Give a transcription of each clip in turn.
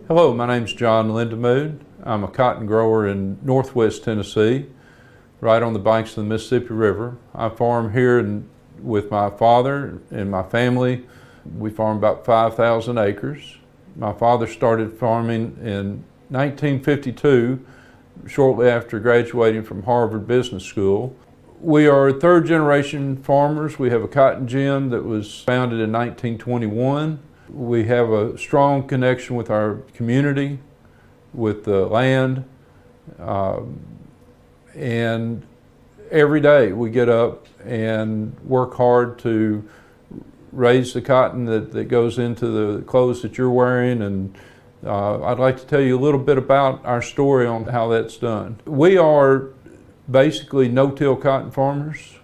Hello, my name's John Lindemood. I'm a cotton grower in northwest Tennessee, right on the banks of the Mississippi River. I farm here with my father and my family. We farm about 5,000 acres. My father started farming in 1952, shortly after graduating from Harvard Business School. We are third generation farmers. We have a cotton gin that was founded in 1921. We have a strong connection with our community, with the land, and every day we get up and work hard to raise the cotton that goes into the clothes that you're wearing. And I'd like to tell you a little bit about our story on how that's done. We are basically no-till cotton farmers.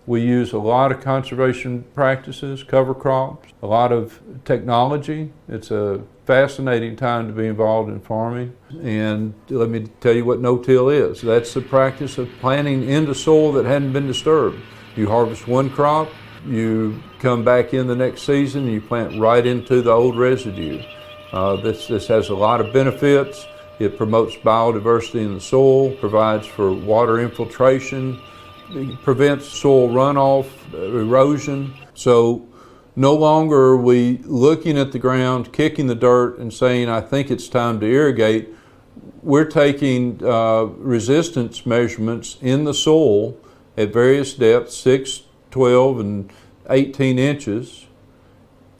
We use a lot of conservation practices, cover crops, a lot of technology. It's a fascinating time to be involved in farming. And let me tell you what no-till is. That's the practice of planting into soil that hadn't been disturbed. You harvest one crop, you come back in the next season, and you plant right into the old residue. This has a lot of benefits. It promotes biodiversity in the soil, provides for water infiltration, it prevents soil runoff, erosion. So no longer are we looking at the ground, kicking the dirt and saying, I think it's time to irrigate. We're taking resistance measurements in the soil at various depths, 6, 12, and 18 inches,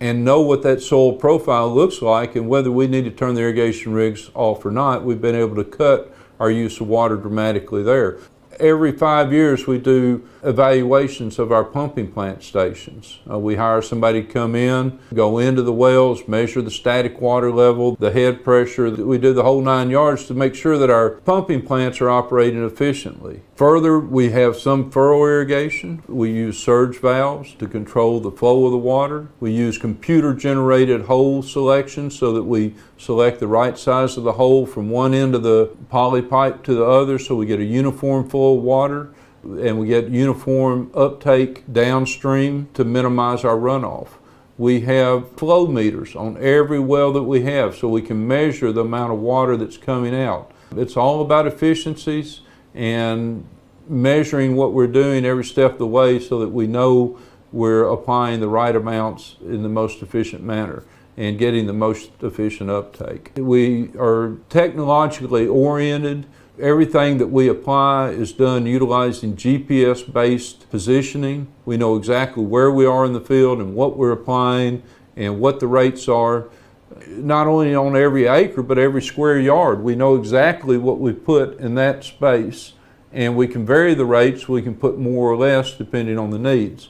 and know what that soil profile looks like and whether we need to turn the irrigation rigs off or not. We've been able to cut our use of water dramatically there. Every 5 years we do evaluations of our pumping plant stations. We hire somebody to come in, go into the wells, measure the static water level, the head pressure. We do the whole 9 yards to make sure that our pumping plants are operating efficiently. Further, we have some furrow irrigation. We use surge valves to control the flow of the water. We use computer-generated hole selection so that we select the right size of the hole from one end of the poly pipe to the other so we get a uniform flow of water and we get uniform uptake downstream to minimize our runoff. We have flow meters on every well that we have so we can measure the amount of water that's coming out. It's all about efficiencies and measuring what we're doing every step of the way so that we know we're applying the right amounts in the most efficient manner and getting the most efficient uptake. We are technologically oriented. Everything that we apply is done utilizing GPS-based positioning. We know exactly where we are in the field and what we're applying and what the rates are. Not only on every acre, but every square yard. We know exactly what we put in that space, and we can vary the rates. We can put more or less depending on the needs.